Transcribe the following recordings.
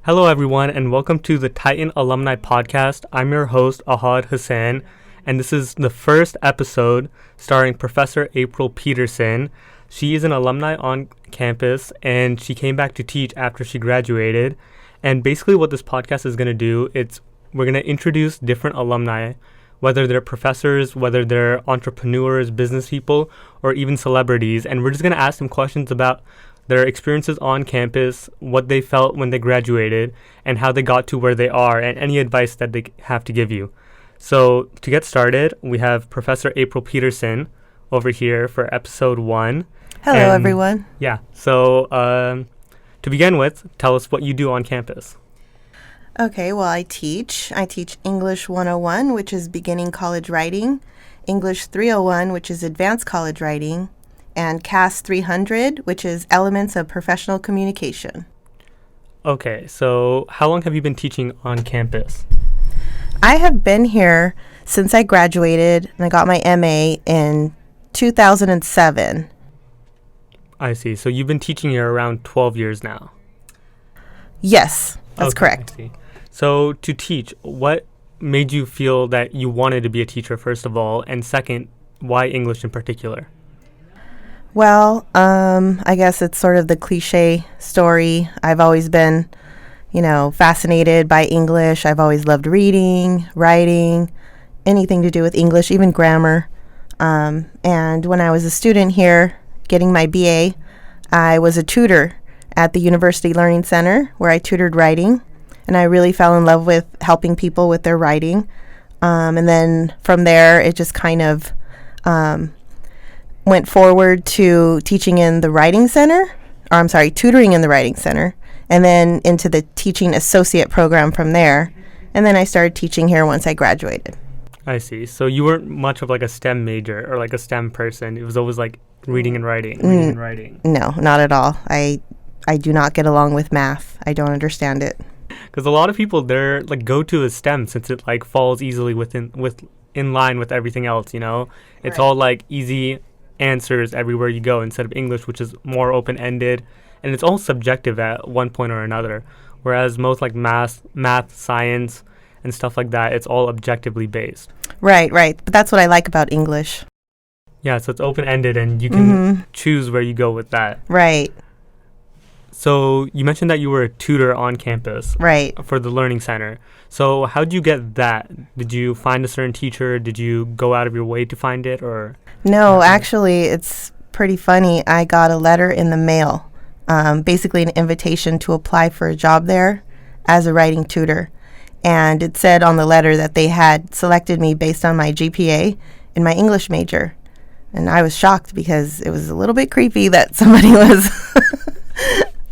Hello, everyone, and welcome to the Titan Alumni podcast. I'm your host, Ahad Hussain, and this is the first episode starring Professor April Peterson. She is an alumni on campus, and she came back to teach after she graduated. And basically what this podcast is going to do, we're going to introduce different alumni, whether they're professors, whether they're entrepreneurs, business people, or even celebrities. And we're just going to ask them questions about their experiences on campus, what they felt when they graduated, and how they got to where they are, and any advice that they have to give you. So to get started, we have Professor April Peterson over here for episode 1. Hello, everyone. Yeah. So to begin with, tell us what you do on campus. Okay, well, I teach English 101, which is beginning college writing, English 301, which is advanced college writing, and CAS 300, which is elements of professional communication. Okay, so how long have you been teaching on campus? I have been here since I graduated, and I got my MA in 2007. I see. So you've been teaching here around 12 years now. Yes, that's correct. I see. So to teach, what made you feel that you wanted to be a teacher, first of all, and second, why English in particular? Well, I guess it's sort of the cliche story. I've always been, fascinated by English. I've always loved reading, writing, anything to do with English, even grammar. And when I was a student here getting my BA, I was a tutor at the University Learning Center where I tutored writing. And I really fell in love with helping people with their writing. And then from there, it just kind of went forward to teaching in the tutoring in the writing center, and then into the teaching associate program from there. And then I started teaching here once I graduated. I see. So you weren't much of like a STEM major or like a STEM person. It was always like reading and writing. No, not at all. I do not get along with math. I don't understand it. Because a lot of people, they're like go to a STEM since it like falls easily in line with everything else, It's all like easy answers everywhere you go instead of English, which is more open-ended, and it's all subjective at one point or another, whereas most like math, science, and stuff like that, it's all objectively based. Right. But that's what I like about English. Yeah, so it's open-ended, and you can choose where you go with that. Right. So you mentioned that you were a tutor on campus. Right. For the Learning Center. So how did you get that? Did you find a certain teacher? Did you go out of your way to find it, or? No, actually, it's pretty funny. I got a letter in the mail, basically an invitation to apply for a job there as a writing tutor. And it said on the letter that they had selected me based on my GPA in my English major. And I was shocked because it was a little bit creepy that somebody was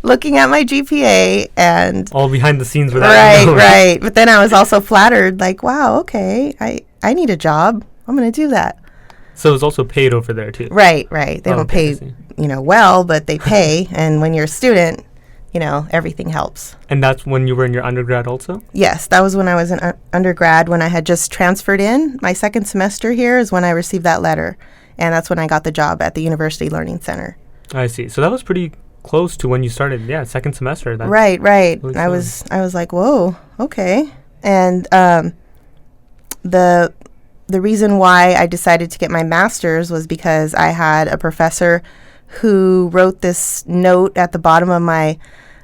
looking at my GPA and all behind the scenes with that. Right. But then I was also flattered, like, wow, okay, I need a job. I'm going to do that. So it's also paid over there too. Right. They don't pay, well, but they pay. And when you're a student, everything helps. And that's when you were in your undergrad also? Yes, that was when I was in undergrad. When I had just transferred in, my second semester here is when I received that letter. And that's when I got the job at the University Learning Center. I see. So that was pretty close to when you started, second semester. That's right. Really I was like, whoa, okay. And the reason why I decided to get my master's was because I had a professor who wrote this note at the bottom of my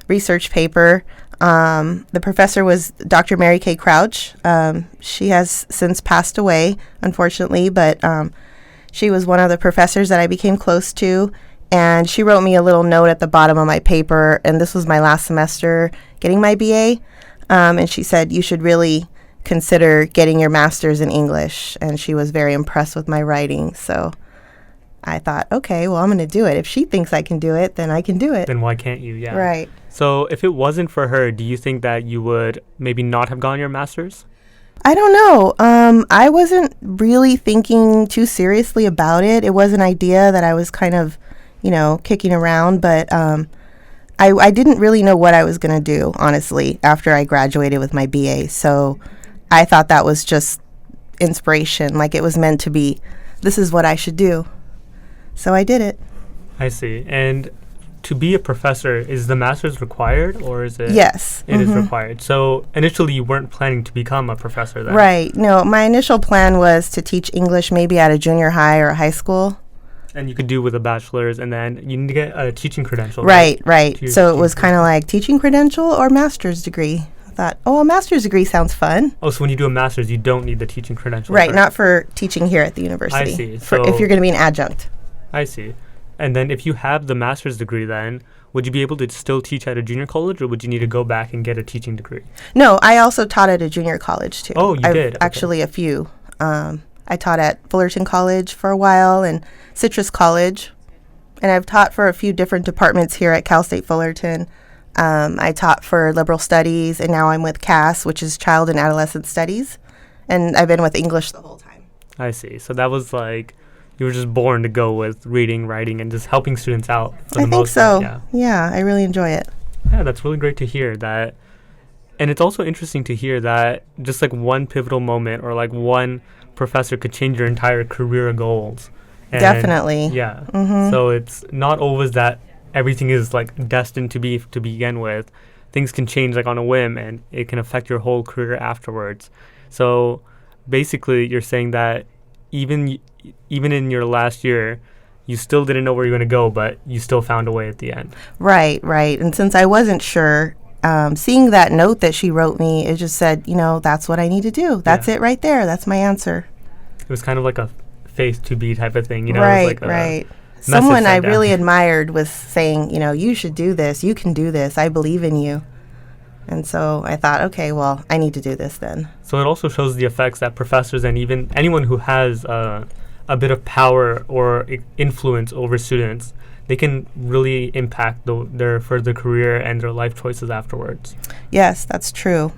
research paper. The professor was Dr. Mary Kay Crouch. She has since passed away, unfortunately, but she was one of the professors that I became close to. And she wrote me a little note at the bottom of my paper, and this was my last semester getting my BA. And she said, you should really consider getting your master's in English. And she was very impressed with my writing. So I thought, okay, well, I'm going to do it. If she thinks I can do it, then I can do it. Then why can't you? Yeah. Right. So if it wasn't for her, do you think that you would maybe not have gotten your master's? I don't know. I wasn't really thinking too seriously about it. It was an idea that I was kind of, kicking around, but I didn't really know what I was going to do, honestly, after I graduated with my BA. So I thought that was just inspiration, like it was meant to be. This is what I should do. So I did it. I see. And to be a professor, is the master's required, or is it? Yes. It is required. So initially you weren't planning to become a professor then? Right. No, my initial plan was to teach English maybe at a junior high or a high school. And you could do with a bachelor's, and then you need to get a teaching credential. Right. So it was teaching kind of like teaching credential or master's degree. I thought, a master's degree sounds fun. Oh, so when you do a master's, you don't need the teaching credential. Right, not for teaching here at the university. I see. For if you're going to be an adjunct. I see. And then if you have the master's degree then, would you be able to still teach at a junior college, or would you need to go back and get a teaching degree? No, I also taught at a junior college too. Oh, you did? Okay. Actually, a few. I taught at Fullerton College for a while and Citrus College. And I've taught for a few different departments here at Cal State Fullerton. I taught for liberal studies, and now I'm with CAS, which is child and adolescent studies. And I've been with English the whole time. I see. So that was like, you were just born to go with reading, writing, and just helping students out for the most part. I think so. Yeah, I really enjoy it. Yeah, that's really great to hear that. And it's also interesting to hear that just like one pivotal moment or like one professor could change your entire career goals. And definitely. Yeah. So it's not always that everything is like destined to be to begin with. Things can change like on a whim, and it can affect your whole career afterwards. So basically you're saying that even in your last year, you still didn't know where you were going to go, but you still found a way at the end. Right. And since I wasn't sure, seeing that note that she wrote me, it just said, that's what I need to do. That's it right there. That's my answer. It was kind of like a faith to be type of thing, Right. Someone I really admired was saying, you should do this. You can do this. I believe in you. And so I thought, okay, well, I need to do this then. So it also shows the effects that professors and even anyone who has a bit of power or influence over students, they can really impact their further career and their life choices afterwards. Yes, that's true.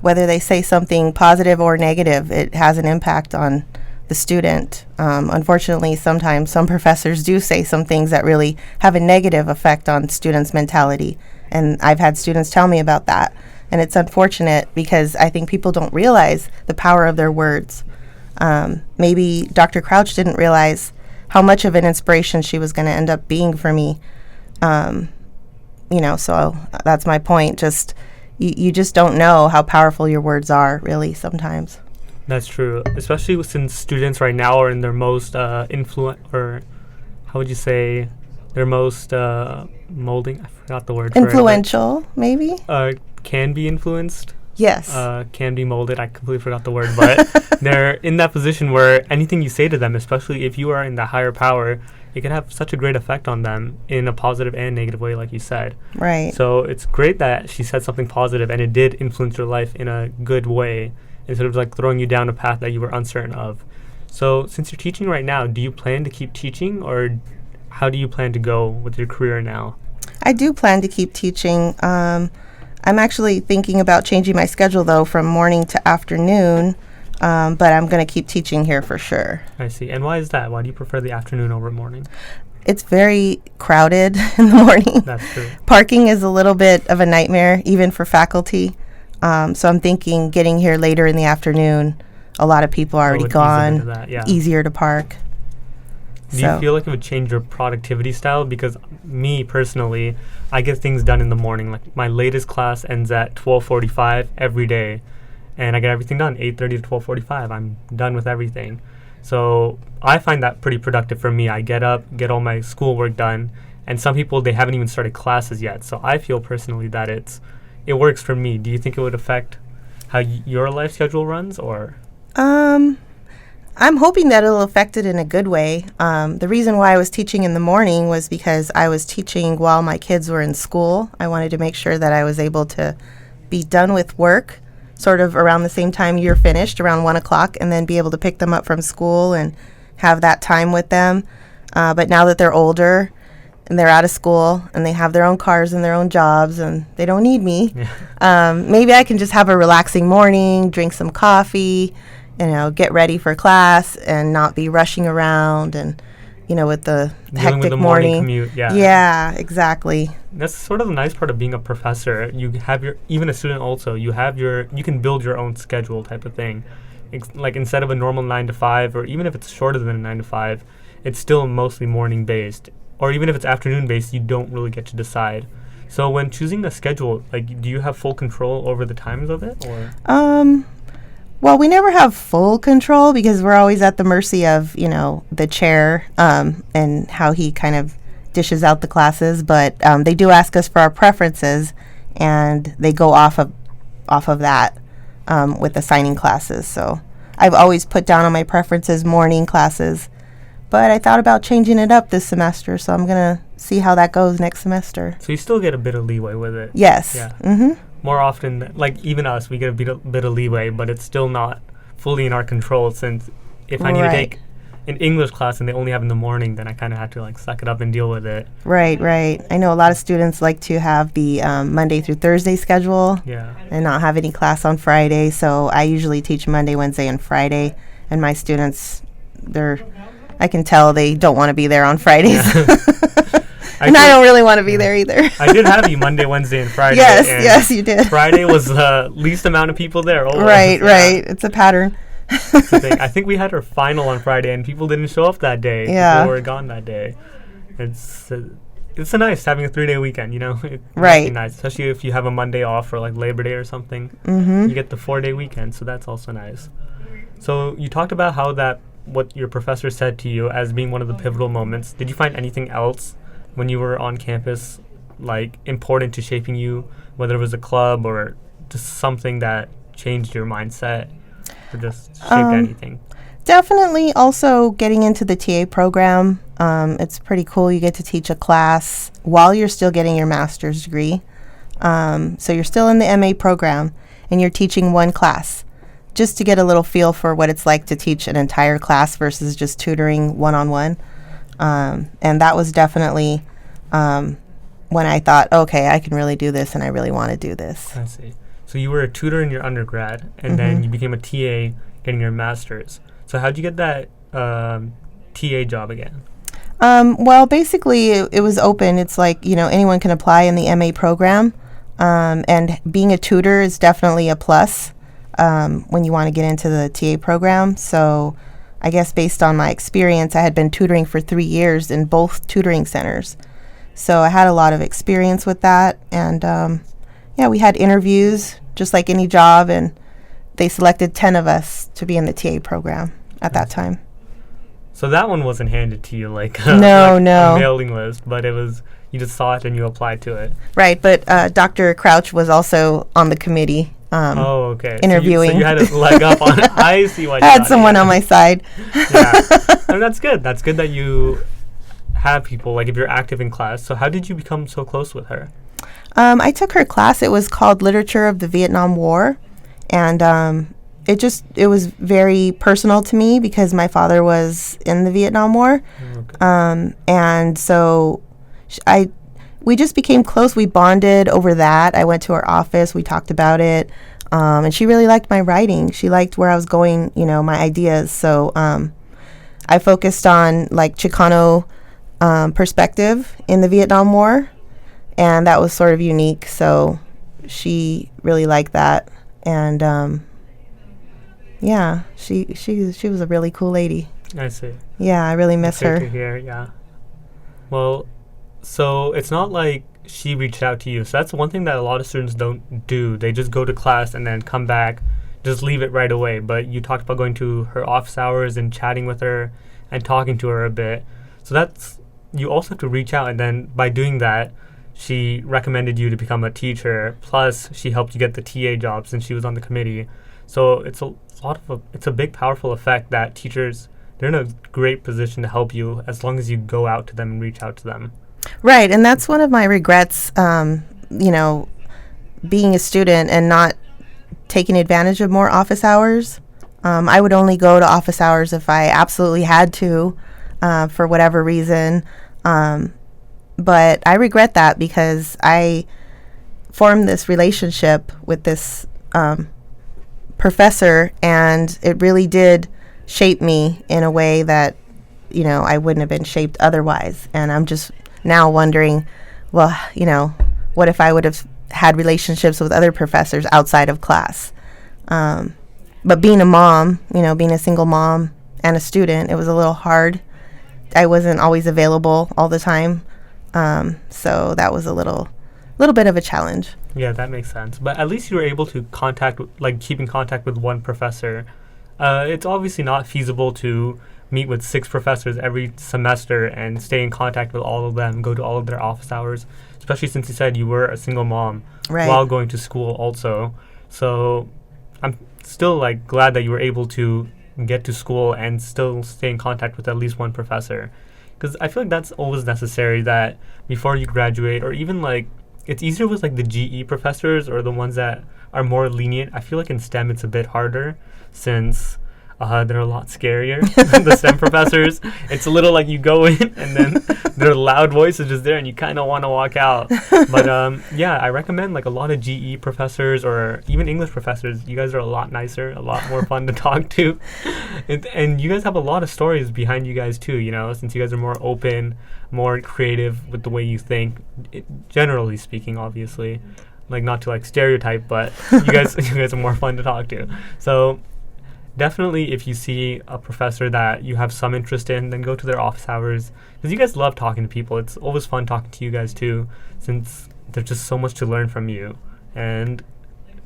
Whether they say something positive or negative, it has an impact on the student. Unfortunately, sometimes some professors do say some things that really have a negative effect on students' mentality. And I've had students tell me about that. And it's unfortunate because I think people don't realize the power of their words. Maybe Dr. Crouch didn't realize how much of an inspiration she was going to end up being for me. So that's my point. Just you just don't know how powerful your words are, really, sometimes. That's true, especially since students right now are in their most their most molding. I forgot the word. Influential, maybe. Can be influenced. Yes. Can be molded. I completely forgot the word, but they're in that position where anything you say to them, especially if you are in the higher power, it can have such a great effect on them in a positive and negative way, like you said. Right. So it's great that she said something positive and it did influence your life in a good way, instead of like throwing you down a path that you were uncertain of. So since you're teaching right now, do you plan to keep teaching, or how do you plan to go with your career now? I do plan to keep teaching. I'm actually thinking about changing my schedule, though, from morning to afternoon, but I'm going to keep teaching here for sure. I see. And why is that? Why do you prefer the afternoon over morning? It's very crowded in the morning. That's true. Parking is a little bit of a nightmare, even for faculty. So I'm thinking getting here later in the afternoon, a lot of people are already gone, easier to park. Do you feel like it would change your productivity style? Because me personally, I get things done in the morning. Like my latest class ends at 12:45 every day, and I get everything done 8:30 to 12:45. I'm done with everything. So I find that pretty productive for me. I get up, get all my schoolwork done, and some people, they haven't even started classes yet. So I feel personally that it works for me. Do you think it would affect how your life schedule runs, or? I'm hoping that it'll affect it in a good way. The reason why I was teaching in the morning was because I was teaching while my kids were in school. I wanted to make sure that I was able to be done with work sort of around the same time you're finished, around 1 o'clock, and then be able to pick them up from school and have that time with them. But now that they're older and they're out of school and they have their own cars and their own jobs and they don't need me, maybe I can just have a relaxing morning, drink some coffee, get ready for class and not be rushing around and, with the hectic with the morning commute. Yeah, exactly. That's sort of the nice part of being a professor. You have even a student also, you can build your own schedule type of thing. Like instead of a normal 9 to 5, or even if it's shorter than a 9 to 5, it's still mostly morning based. or even if it's afternoon based, you don't really get to decide. So when choosing a schedule, like, do you have full control over the times of it, or? Well, we never have full control because we're always at the mercy of, the chair, and how he kind of dishes out the classes. But they do ask us for our preferences, and they go off of that with assigning classes. So I've always put down on my preferences morning classes, but I thought about changing it up this semester, so I'm going to see how that goes next semester. So you still get a bit of leeway with it? Yes. Yeah. Mm-hmm. More often, like even us, we get a bit of leeway, but it's still not fully in our control, since if I need to take an English class and they only have in the morning, then I kind of have to suck it up and deal with it. Right. I know a lot of students like to have the Monday through Thursday schedule, and not have any class on Friday. So I usually teach Monday, Wednesday, and Friday, and my students, I can tell they don't want to be there on Fridays. I don't really want to be there either. I did have you Monday, Wednesday, and Friday. Yes, you did. Friday was the least amount of people there. Right. It's a pattern. I think we had our final on Friday, and people didn't show up that day. Yeah. People were gone that day. It's nice having a 3-day weekend, It right. must be nice, especially if you have a Monday off for Labor Day or something. Mm-hmm. You get the 4-day weekend, so that's also nice. So you talked about what your professor said to you as being one of the pivotal moments. Did you find anything else when you were on campus, important to shaping you, whether it was a club or just something that changed your mindset, or just shaped anything? Definitely also getting into the TA program. It's pretty cool. You get to teach a class while you're still getting your master's degree. So you're still in the MA program, and you're teaching one class, just to get a little feel for what it's like to teach an entire class versus just tutoring one-on-one. And that was definitely when I thought, okay, I can really do this, and I really want to do this. I see. So you were a tutor in your undergrad, and then you became a TA getting your master's. So how'd you get that TA job again? Well, basically, it was open. It's anyone can apply in the MA program. And being a tutor is definitely a plus when you want to get into the TA program. So I guess based on my experience, I had been tutoring for 3 years in both tutoring centers. So I had a lot of experience with that. And we had interviews just like any job, and they selected 10 of us to be in the TA program at that time. So that one wasn't handed to you no. a mailing list, but it was, you just saw it and you applied to it. Right, but Dr. Crouch was also on the committee. Okay. Interviewing. So you had a leg up on it. I see why you I had someone on my side. Yeah. That's good. That's good that you have people, if you're active in class. So how did you become so close with her? I took her class. It was called Literature of the Vietnam War. And it was very personal to me because my father was in the Vietnam War. Okay. And so we just became close. We bonded over that. I went to her office. We talked about it. And she really liked my writing. She liked where I was going, my ideas. So I focused on Chicano perspective in the Vietnam War. And that was sort of unique. So she really liked that. And she was a really cool lady. I see. Yeah, I really miss her. Good to hear, yeah. Well, so it's not like she reached out to you. So that's one thing that a lot of students don't do. They just go to class and then come back, just leave it right away. But you talked about going to her office hours and chatting with her and talking to her a bit. So you also have to reach out, and then by doing that, she recommended you to become a teacher. Plus, she helped you get the TA job since she was on the committee. So it's a big, powerful effect that teachers, they're in a great position to help you as long as you go out to them and reach out to them. Right, and that's one of my regrets, being a student and not taking advantage of more office hours. I would only go to office hours if I absolutely had to, for whatever reason. But I regret that because I formed this relationship with this professor, and it really did shape me in a way that, I wouldn't have been shaped otherwise. And I'm just now wondering, well, what if I would have had relationships with other professors outside of class? But being a mom, being a single mom and a student, it was a little hard I wasn't always available all the time. So that was a little bit of a challenge. Yeah, that makes sense. But at least you were able to keep in contact with one professor. It's obviously not feasible to meet with 6 professors every semester and stay in contact with all of them, go to all of their office hours, especially since you said you were a single mom while going to school also. So I'm still glad that you were able to get to school and still stay in contact with at least one professor. Because I feel like that's always necessary, that before you graduate, or even it's easier with the GE professors or the ones that are more lenient. I feel like in STEM it's a bit harder since they're a lot scarier than the STEM professors. It's a little you go in and then their loud voice is just there and you kind of want to walk out. But yeah, I recommend a lot of GE professors or even English professors. You guys are a lot nicer, a lot more fun to talk to. And you guys have a lot of stories behind you guys too, since you guys are more open, more creative with the way you think, generally speaking, obviously. Not to stereotype, but you guys are more fun to talk to. So definitely, if you see a professor that you have some interest in, then go to their office hours, because you guys love talking to people. It's always fun talking to you guys too, since there's just so much to learn from you, and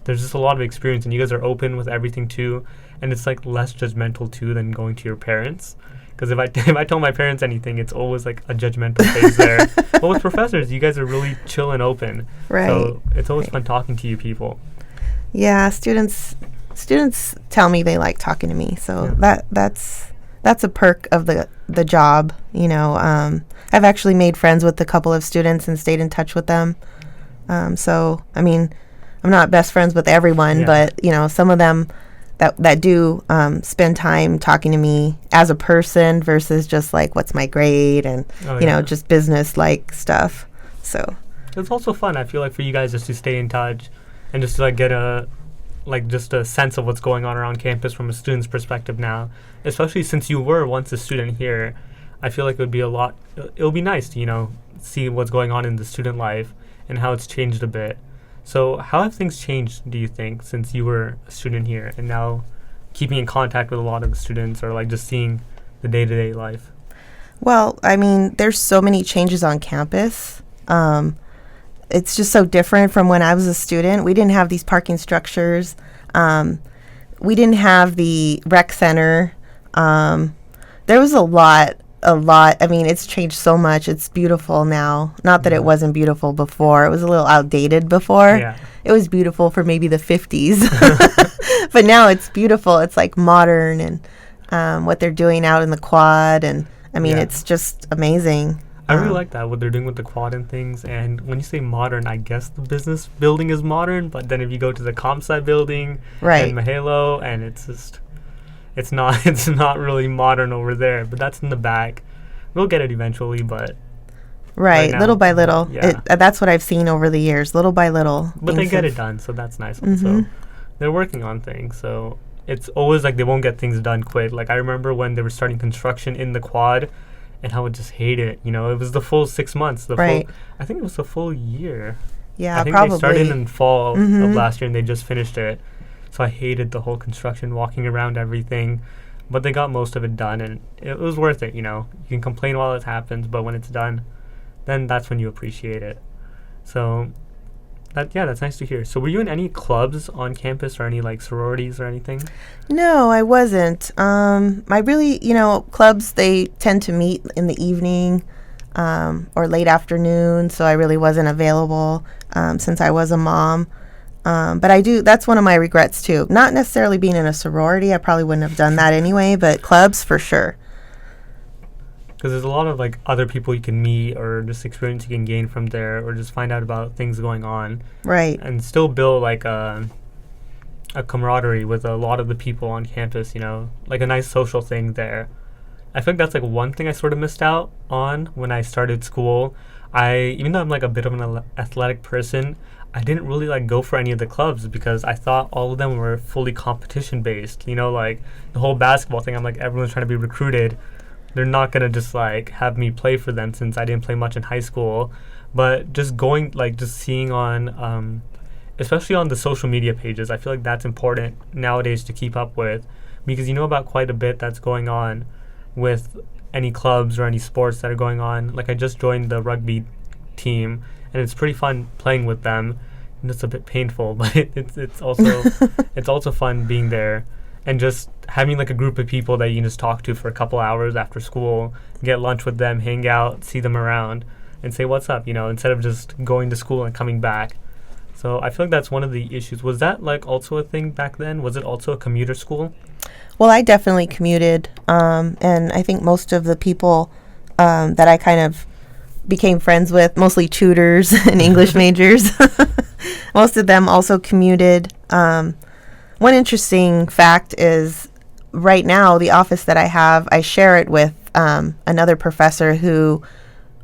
there's just a lot of experience, and you guys are open with everything too, and it's less judgmental too than going to your parents. Because if I tell my parents anything, it's always a judgmental phase there. But with professors, you guys are really chill and open. Right. So it's always fun talking to you people. Yeah, students tell me they like talking to me, so that's a perk of the job. I've actually made friends with a couple of students and stayed in touch with them. So I mean, I'm not best friends with everyone, but some of them that do spend time talking to me as a person versus just what's my grade and just business stuff. So it's also fun, I feel for you guys just to stay in touch and just to get a just a sense of what's going on around campus from a student's perspective now, especially since you were once a student here. I feel it would be it'll be nice to see what's going on in the student life and how it's changed a bit. So how have things changed, do you think, since you were a student here and now keeping in contact with a lot of the students, or just seeing the day-to-day life? Well, I mean, there's so many changes on campus. It's just so different from when I was a student. We didn't have these parking structures. We didn't have the rec center. There was a lot. I mean, it's changed so much. It's beautiful now. Not that it wasn't beautiful before. It was a little outdated before. Yeah. It was beautiful for maybe the 50s. But now it's beautiful. It's modern, and what they're doing out in the quad. And I mean, it's just amazing. I really like that, what they're doing with the quad and things. And when you say modern, I guess the business building is modern. But then if you go to the comp sci building and Mahalo, and it's not really modern over there, but that's in the back. We'll get it eventually, but right now, little by little. That's what I've seen over the years, little by little. But they get it done, so that's nice. Also, they're working on things, so it's always they won't get things done quick. I remember when they were starting construction in the quad, and I would just hate it. It was the full 6 months. I think it was the full year. Yeah, I think probably. They started in fall of last year, and they just finished it. So I hated the whole construction, walking around everything. But they got most of it done, and it was worth it, You can complain while it happens, but when it's done, then that's when you appreciate it. So, that's nice to hear. So were you in any clubs on campus or any, sororities or anything? No, I wasn't. I really, clubs, they tend to meet in the evening or late afternoon, so I really wasn't available since I was a mom. But that's one of my regrets too. Not necessarily being in a sorority. I probably wouldn't have done that anyway, but clubs for sure. Because there's a lot of other people you can meet, or just experience you can gain from there, or just find out about things going on. Right. And still build a camaraderie with a lot of the people on campus, a nice social thing there. I think that's one thing I sort of missed out on when I started school. Even though I'm a bit of an athletic person, I didn't really go for any of the clubs because I thought all of them were fully competition based. The whole basketball thing, I'm everyone's trying to be recruited. They're not gonna just have me play for them since I didn't play much in high school. But just going just seeing on especially on the social media pages, I feel that's important nowadays to keep up with, because about quite a bit that's going on with any clubs or any sports that are going on. Like I just joined the rugby team, and it's pretty fun playing with them. And it's a bit painful, but it's also it's also fun being there and just having like a group of people that you can just talk to for a couple hours after school, get lunch with them, hang out, see them around, and say what's up, instead of just going to school and coming back. So I feel like that's one of the issues. Was that like also a thing back then? Was it also a commuter school? Well, I definitely commuted, and I think most of the people that I kind of became friends with, mostly tutors and English majors, most of them also commuted. One interesting fact is right now, the office that I have, I share it with another professor who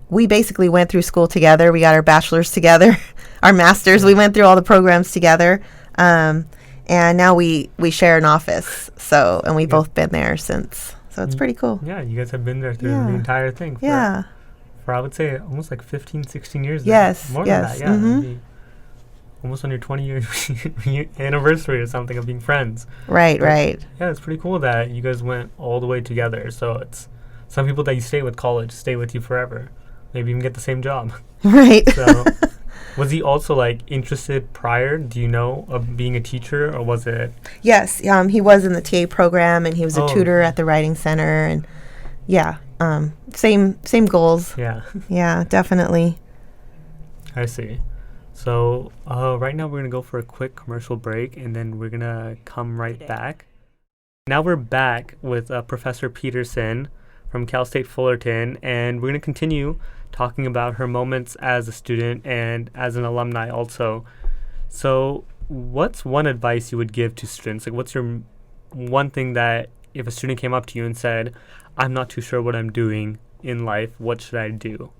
we basically went through school together. We got our bachelor's together, our master's. We went through all the programs together. And now we share an office. And we've both been there since. So it's pretty cool. Yeah, you guys have been there through the entire thing. For I would say almost like 15, 16 years. Yes. More than that, yeah. Mm-hmm. Almost on your 20-year anniversary or something of being friends. Right. Yeah, it's pretty cool that you guys went all the way together. So it's some people that you stay with college stay with you forever. Maybe even get the same job. Right. So was he also like interested prior, do you know, of being a teacher, or was it? Yes, he was in the TA program, and he was a tutor at the Writing Center, and same goals. Yeah. Yeah, definitely. I see. So right now we're going to go for a quick commercial break, and then we're going to come right back. Now we're back with Professor Peterson from Cal State Fullerton, and we're going to continue talking about her moments as a student and as an alumni also. So what's one advice you would give to students? Like, what's your one thing that if a student came up to you and said, I'm not too sure what I'm doing in life, what should I do?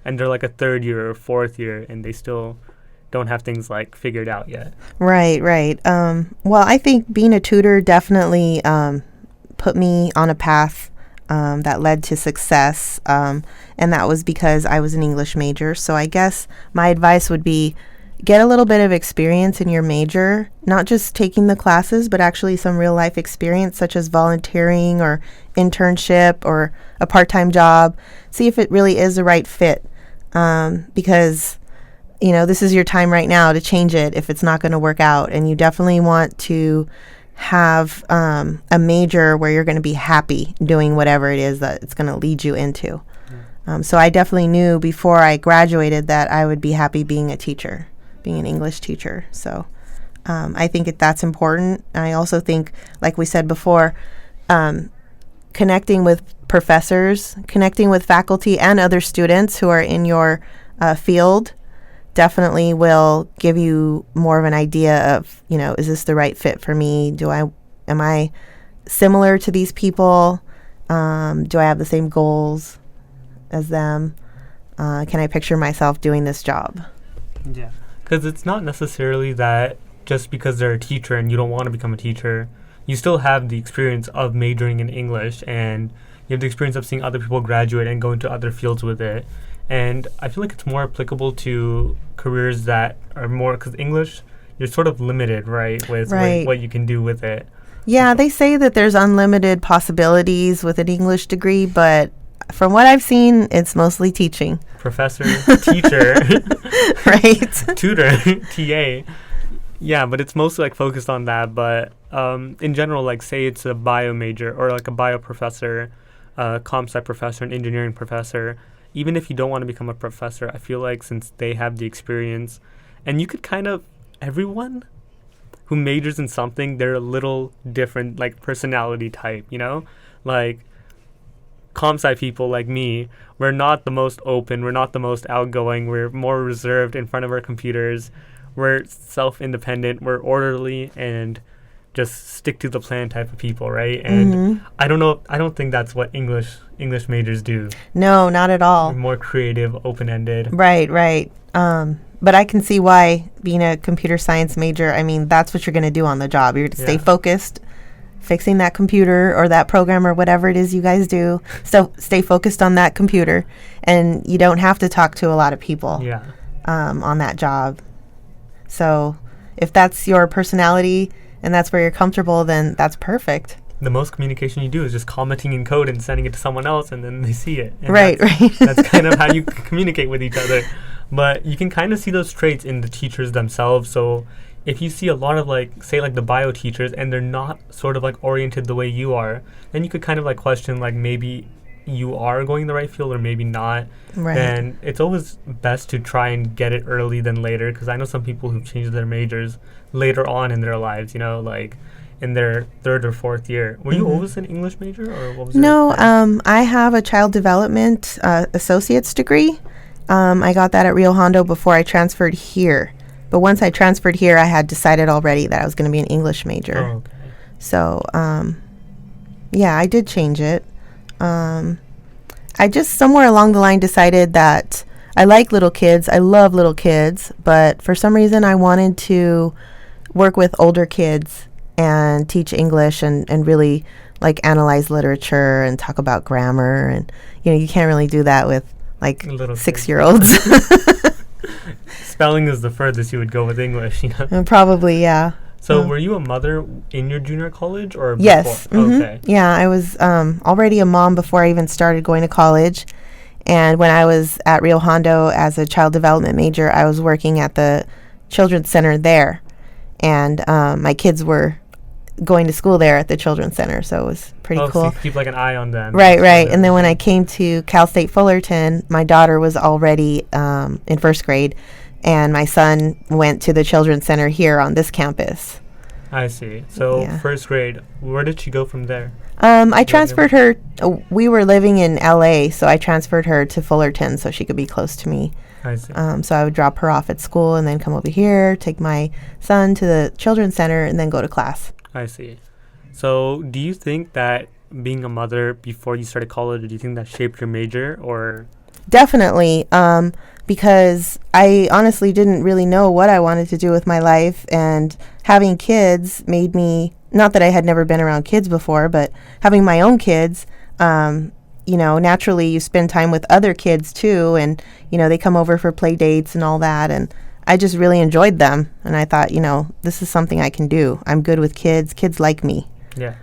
And they're like a third year or fourth year, and they still don't have things like figured out yet. Right. Well, I think being a tutor definitely put me on a path that led to success, and that was because I was an English major. So I guess my advice would be get a little bit of experience in your major, not just taking the classes, but actually some real life experience, such as volunteering or internship or a part-time job. See if it really is the right fit, because this is your time right now to change it if it's not going to work out. And you definitely want to have a major where you're going to be happy doing whatever it is that it's going to lead you into. So I definitely knew before I graduated that I would be happy being a teacher, being an English teacher. So I think that's important. I also think, like we said before, connecting with professors, connecting with faculty and other students who are in your field definitely will give you more of an idea of, is this the right fit for me? Am I similar to these people? Do I have the same goals as them? Can I picture myself doing this job? Yeah, because it's not necessarily that just because they're a teacher and you don't want to become a teacher, you still have the experience of majoring in English, and you have the experience of seeing other people graduate and go into other fields with it. And I feel like it's more applicable to careers that are more, because English, you're sort of limited, right, with what you can do with it. Yeah, they say that there's unlimited possibilities with an English degree, but from what I've seen, it's mostly teaching. Professor, teacher, right? Tutor, TA. Yeah, but it's mostly like focused on that. But in general, like say it's a bio major or like a bio professor, comp sci professor, an engineering professor. Even if you don't want to become a professor, I feel like since they have the experience, and you could everyone who majors in something, they're a little different, like personality type, like comp sci people like me, we're not the most open, we're not the most outgoing, we're more reserved in front of our computers, we're self-independent, we're orderly, and just stick to the plan type of people, right? And I don't think that's what English majors do. No, not at all. More creative, open-ended. Right. But I can see why being a computer science major, that's what you're going to do on the job. You're going to stay focused, fixing that computer or that program or whatever it is you guys do. So stay focused on that computer, and you don't have to talk to a lot of people on that job. So if that's your personality and that's where you're comfortable, then that's perfect. the most communication you do is just commenting in code and sending it to someone else, and then they see it. And Right. that's kind of how you communicate with each other. But you can kind of see those traits in the teachers themselves. So if you see a lot of like, say like the bio teachers, and they're not sort of like oriented the way you are, then you could kind of like question like maybe you are going the right field or maybe not. Right. And it's always best to try and get it early than later, because I know some people who've changed their majors later on in their lives, you know, like in their third or fourth year. Were you always an English major, or what was it? No, I have a child development associate's degree. I got that at Rio Hondo before I transferred here. But once I transferred here, I had decided already that I was going to be an English major. Oh, okay. So, yeah, I did change it. I just somewhere along the line decided that I like little kids. I love little kids. But for some reason, I wanted to work with older kids and teach English and really like analyze literature and talk about grammar. And, you know, you can't really do that with like Little 6-year-olds. Spelling is the furthest you would go with English, you know? Probably, yeah. So were you a mother in your junior college or Yes. before? Okay. Yeah, I was already a mom before I even started going to college. And when I was at Rio Hondo as a child development major, I was working at the children's center there. And my kids were going to school there at the children's center, so it was pretty cool. So you keep like an eye on them. Right. And then when I came to Cal State Fullerton, my daughter was already in first grade, and my son went to the children's center here on this campus. I see. So Yeah. first grade, where did she go from there? I transferred her. We were living in LA, so I transferred her to Fullerton so she could be close to me. I see. So I would drop her off at school and then come over here, take my son to the children's center, and then go to class. I see. So do you think that being a mother before you started college, do you think that shaped your major, or? Definitely, because I honestly didn't really know what I wanted to do with my life, and having kids made me, not that I had never been around kids before, but having my own kids, you know, naturally you spend time with other kids too, and, you know, they come over for play dates and all that, and I just really enjoyed them, and I thought, you know, this is something I can do. I'm good with kids. Kids like me. Yeah.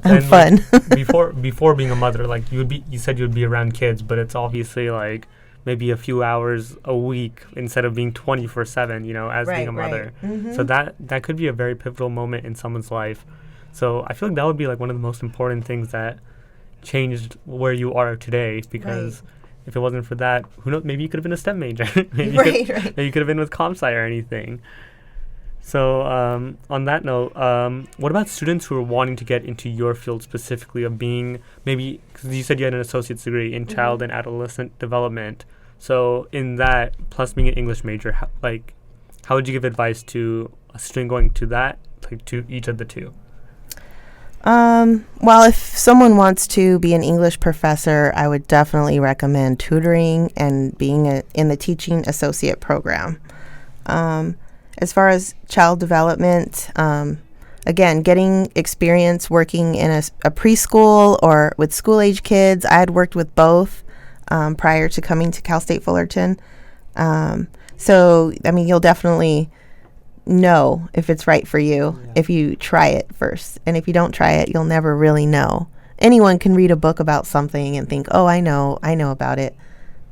I'm And, fun. like, before being a mother, like you said you would be around kids, but it's obviously like maybe a few hours a week instead of being 24/7, you know, as being a mother. So that could be a very pivotal moment in someone's life. So I feel like that would be like one of the most important things that changed where you are today, because if it wasn't for that, who knows, maybe you could have been a STEM major. maybe you could have been with comp sci or anything. So on that note, what about students who are wanting to get into your field specifically of being, maybe, because you said you had an associate's degree in child and adolescent development. So in that, plus being an English major, how would you give advice to a student going to that, like to each of the two? Well, if someone wants to be an English professor, I would definitely recommend tutoring and being in the teaching associate program. As far as child development, again, getting experience working in a preschool or with school-age kids. I had worked with both prior to coming to Cal State Fullerton. So, I mean, you'll definitely know if it's right for you if you try it first. And if you don't try it, you'll never really know. Anyone can read a book about something and think, oh, I know about it.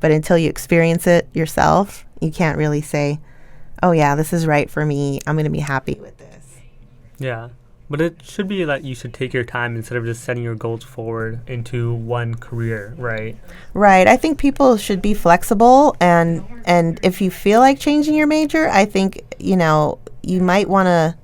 But until you experience it yourself, you can't really say, oh, yeah, this is right for me. I'm going to be happy with this. Yeah. But it should be that you should take your time instead of just setting your goals forward into one career, right? Right. I think people should be flexible. And if you feel like changing your major, I think, you know, you might want to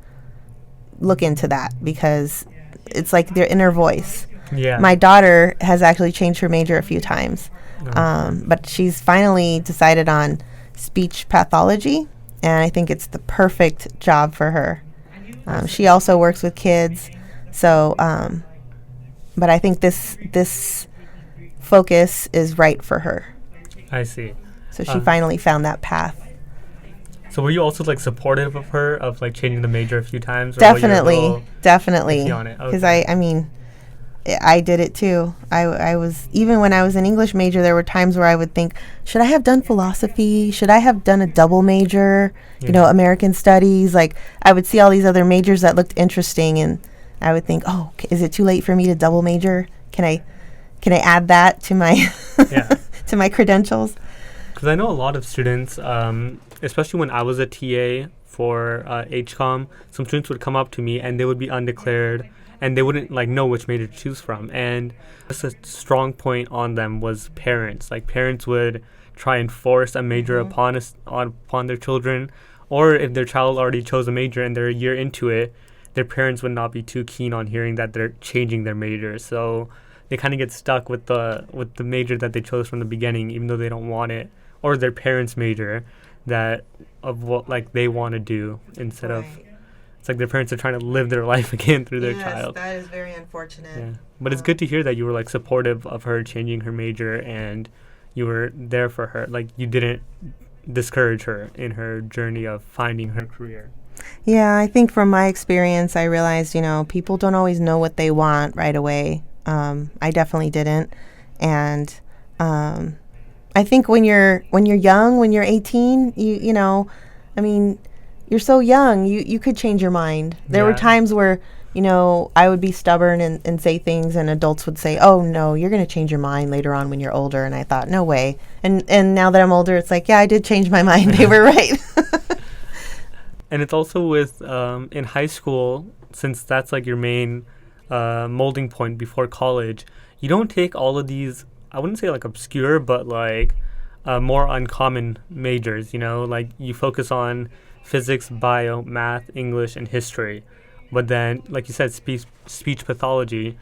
look into that, because it's like their inner voice. Yeah. My daughter has actually changed her major a few times. But she's finally decided on speech pathology. And I think it's the perfect job for her. She also works with kids. So, but I think this focus is right for her. I see. So she finally found that path. So were you also like supportive of her, of like changing the major a few times? Or Definitely. iffy on it? Because Okay. I mean, I did it too. I was, even when I was an English major, there were times where I would think, should I have done philosophy? Should I have done a double major? You know, American studies. Like, I would see all these other majors that looked interesting, and I would think, oh, is it too late for me to double major? Can I add that to my to my credentials? Because I know a lot of students, especially when I was a TA for HCOM, some students would come up to me and they would be undeclared and they wouldn't like know which major to choose from. And just a strong point on them was parents. Like parents would try and force a major upon their children, or if their child already chose a major and they're a year into it, their parents would not be too keen on hearing that they're changing their major. So they kind of get stuck with the major that they chose from the beginning, even though they don't want it, or their parents' major that of what like they want to do instead of. It's like their parents are trying to live their life again through their child. That is very unfortunate. Yeah. But it's good to hear that you were like supportive of her changing her major and you were there for her. Like you didn't discourage her in her journey of finding her career. Yeah, I think from my experience, I realized, people don't always know what they want right away. I definitely didn't. And I think when you're young, when you're 18, you're so young, you could change your mind. There were times where, I would be stubborn and say things and adults would say, oh, no, you're going to change your mind later on when you're older. And I thought, no way. And now that I'm older, it's like, yeah, I did change my mind. They were right. And it's also with in high school, since that's like your main molding point before college, you don't take all of these, I wouldn't say like obscure, but like more uncommon majors, like you focus on physics, bio, math, English, and history. But then, like you said, speech pathology,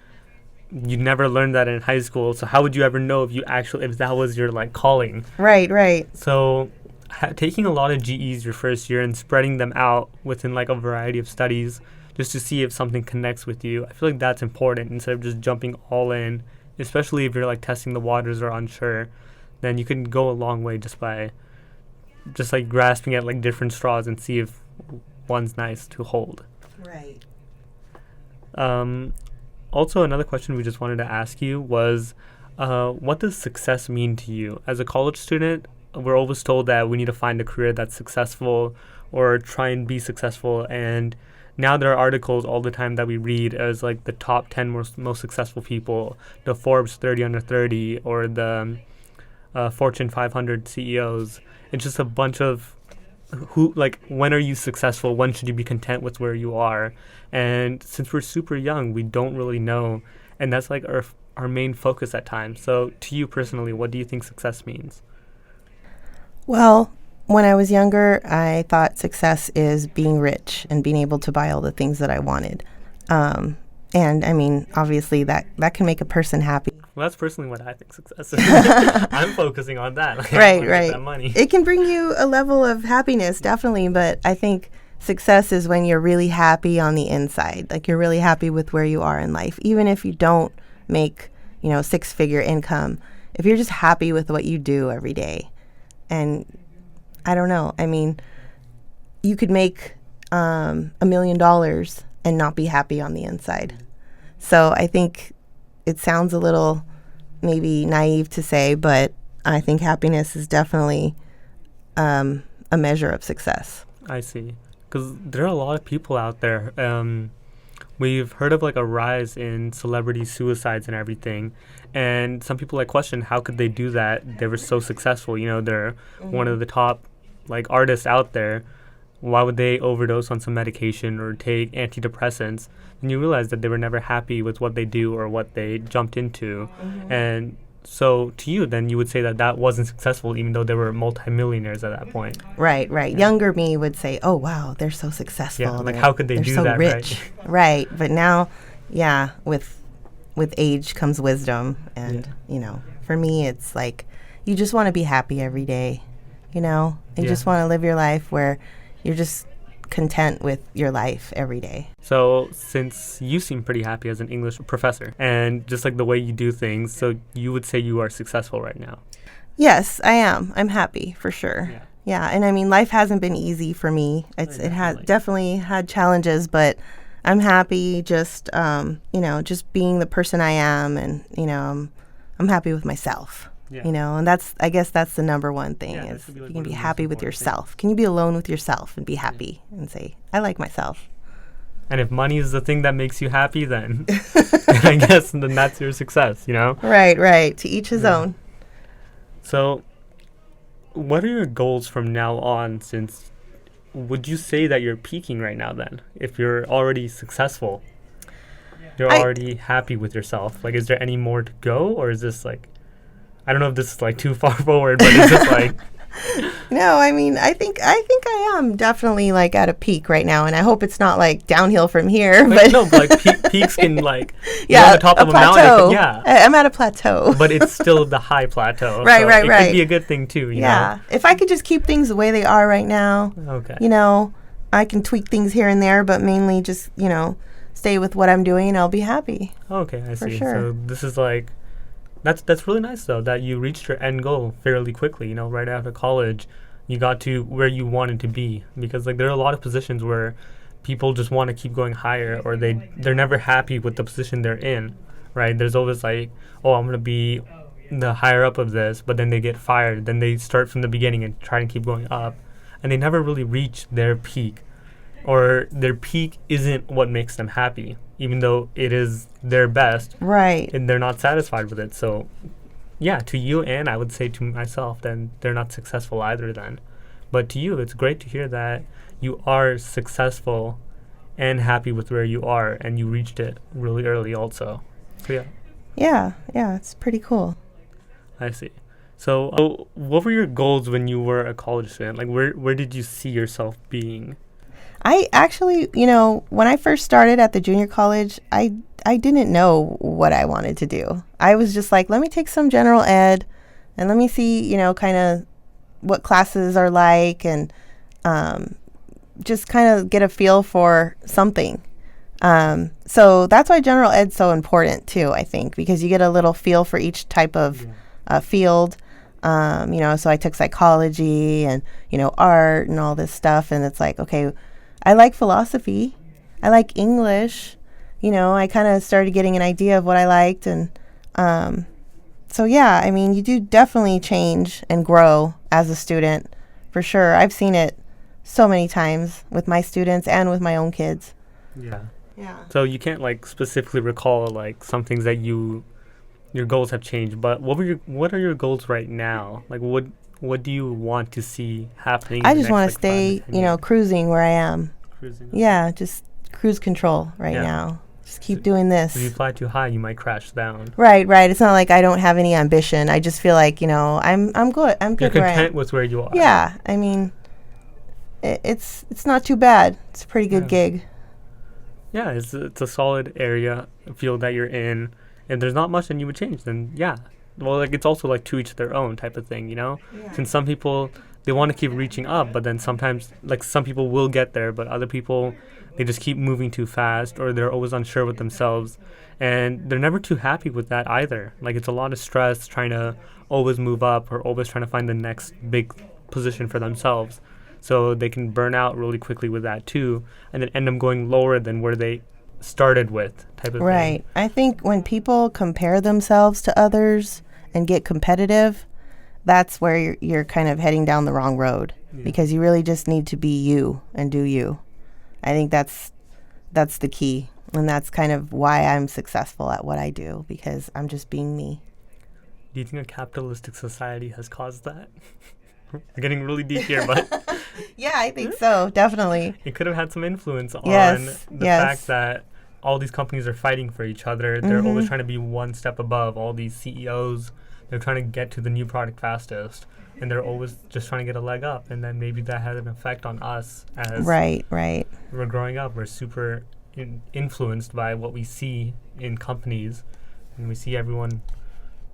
you never learned that in high school. So how would you ever know if that was your like calling? Right. So taking a lot of GEs your first year and spreading them out within like a variety of studies just to see if something connects with you, I feel like that's important instead of just jumping all in, especially if you're like testing the waters or unsure. Then you can go a long way just by just like grasping at like different straws and see if one's nice to hold. Right. Also, another question we just wanted to ask you was, what does success mean to you? As a college student, we're always told that we need to find a career that's successful or try and be successful. And now there are articles all the time that we read as like the top 10 most successful people, the Forbes 30 under 30 or the Fortune 500 CEOs. It's just a bunch of when are you successful? When should you be content with where you are? And since we're super young, we don't really know. And that's like our main focus at times. So to you personally, what do you think success means? Well, when I was younger, I thought success is being rich and being able to buy all the things that I wanted. And I mean, obviously that can make a person happy. Well, that's personally what I think success is. I'm focusing on that. Like, right. That money. It can bring you a level of happiness, definitely. But I think success is when you're really happy on the inside. Like you're really happy with where you are in life. Even if you don't make, 6-figure income, if you're just happy with what you do every day. And I don't know. I mean, you could make $1 million and not be happy on the inside. So I think it sounds a little maybe naive to say, but I think happiness is definitely a measure of success. I see. Because there are a lot of people out there. We've heard of like a rise in celebrity suicides and everything. And some people like question how could they do that? They were so successful. They're one of the top like artists out there. Why would they overdose on some medication or take antidepressants? And you realize that they were never happy with what they do or what they jumped into. And so to you, then you would say that wasn't successful, even though they were multimillionaires at that point. Right. Yeah. Younger me would say, oh, wow, they're so successful. Yeah, like how could they do so that, rich. Right. But now, yeah, with age comes wisdom. And, for me, it's like you just want to be happy every day, You just want to live your life where you're just content with your life every day. So since you seem pretty happy as an English professor and just like the way you do things, so you would say you are successful right now? Yes, I am. I'm happy for sure. Yeah. And I mean, life hasn't been easy for me. It has definitely had challenges, but I'm happy just, just being the person I am. And, I'm happy with myself. And I guess that's the number one thing is you can be happy with yourself. Can you be alone with yourself and be happy and say, I like myself? And if money is the thing that makes you happy, then I guess then that's your success, you know? Right. To each his own. So what are your goals from now on, since would you say that you're peaking right now then? If you're already successful, you're already happy with yourself. Like, is there any more to go, or is this like, I don't know if this is like too far forward, but it's just like... No, I mean, I think I am definitely like at a peak right now, and I hope it's not like downhill from here. Like, but no, like peaks can like yeah, you're on the top of a mountain. Yeah, I'm at a plateau. But it's still the high plateau. Right. It could be a good thing too. You know? If I could just keep things the way they are right now. Okay. You know, I can tweak things here and there, but mainly just stay with what I'm doing, and I'll be happy. Okay, I see. Sure. So this is like. That's really nice, though, that you reached your end goal fairly quickly. You know, right after college, you got to where you wanted to be. Because, like, there are a lot of positions where people just want to keep going higher, or they're never happy with the position they're in, right? There's always like, oh, I'm going to be the higher up of this, but then they get fired. Then they start from the beginning and try and keep going up. And they never really reach their peak. Or their peak isn't what makes them happy, even though it is their best. Right. And they're not satisfied with it. So, yeah, to you, and I would say to myself, then they're not successful either then. But to you, it's great to hear that you are successful and happy with where you are, and you reached it really early also. So, yeah. Yeah, it's pretty cool. I see. So, what were your goals when you were a college student? Like, where did you see yourself being? I actually, when I first started at the junior college, I didn't know what I wanted to do. I was just like, let me take some general ed and let me see, kind of what classes are like, and just kind of get a feel for something. So that's why general ed's so important too, I think, because you get a little feel for each type of field. So I took psychology and, art and all this stuff. And it's like, okay, I like philosophy. I like English. I kind of started getting an idea of what I liked. And you do definitely change and grow as a student, for sure. I've seen it so many times with my students and with my own kids. Yeah. Yeah. So you can't like specifically recall like some things that your goals have changed, but what are your goals right now? Like what do you want to see happening? I just want to stay, cruising where I am. Cruising. Yeah, just cruise control now. Just keep doing this. If you fly too high, you might crash down. Right. It's not like I don't have any ambition. I just feel like, I'm good. I'm good. You're content with where you are. Yeah. I mean, it's not too bad. It's a pretty good gig. Yeah, it's a solid area, field that you're in. If there's not much, then you would change. Then well, like it's also like to each their own type of thing, Since some people, they want to keep reaching up, but then sometimes like some people will get there, but other people, they just keep moving too fast, or they're always unsure with themselves, and they're never too happy with that either. Like it's a lot of stress trying to always move up, or always trying to find the next big position for themselves. So they can burn out really quickly with that too, and then end up going lower than where they started with type of thing. Right. I think when people compare themselves to others and get competitive, that's where you're kind of heading down the wrong road, because you really just need to be you and do you. I think that's the key, and that's kind of why I'm successful at what I do, because I'm just being me. Do you think a capitalistic society has caused that? We're getting really deep here, but yeah, I think so, definitely. It could have had some influence on the fact that all these companies are fighting for each other. They're always trying to be one step above. All these CEOs, they're trying to get to the new product fastest, and they're always just trying to get a leg up. And then maybe that had an effect on us as right. We're growing up. We're super influenced by what we see in companies, and we see everyone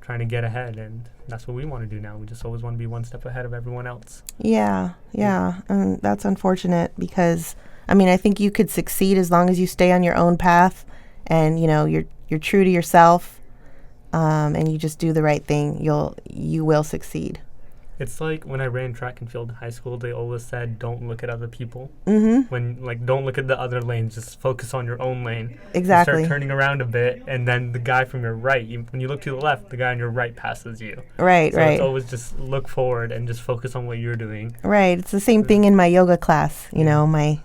trying to get ahead, and that's what we want to do now. We just always want to be one step ahead of everyone else. Yeah. That's unfortunate, because I think you could succeed as long as you stay on your own path, and you're true to yourself, and you just do the right thing. You will succeed. It's like when I ran track and field in high school, they always said, don't look at other people. Don't look at the other lanes, just focus on your own lane. Exactly. You start turning around a bit, and then the guy from your right, when you look to the left, the guy on your right passes you. Right. It's always just look forward and just focus on what you're doing. Right. It's the same thing in my yoga class. My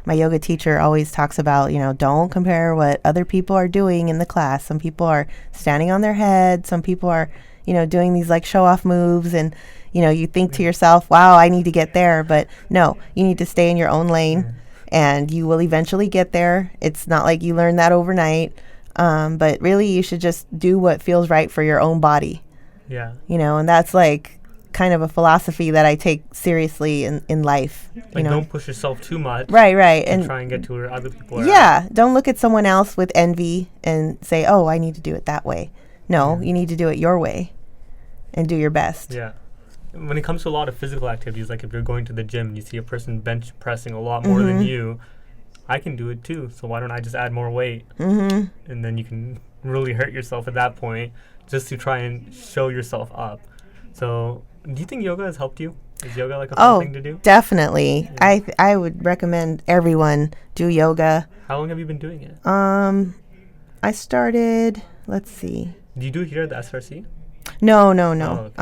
my yoga teacher always talks about, don't compare what other people are doing in the class. Some people are standing on their head. Some people are, doing these like show off moves, and, you think to yourself, wow, I need to get there. But no, you need to stay in your own lane, and you will eventually get there. It's not like you learn that overnight. But really you should just do what feels right for your own body. Yeah. And that's like kind of a philosophy that I take seriously in life. Like, don't push yourself too much. Right. And try and get to where other people are. Yeah. Don't look at someone else with envy and say, oh, I need to do it that way. No, you need to do it your way and do your best. Yeah. When it comes to a lot of physical activities, like if you're going to the gym and you see a person bench pressing a lot more than you, I can do it too. So why don't I just add more weight? And then you can really hurt yourself at that point just to try and show yourself up. So do you think yoga has helped you? Is yoga like a fun thing to do? Definitely. Yeah. I would recommend everyone do yoga. How long have you been doing it? I started, let's see. Do you do it here at the SRC? No. Oh, okay.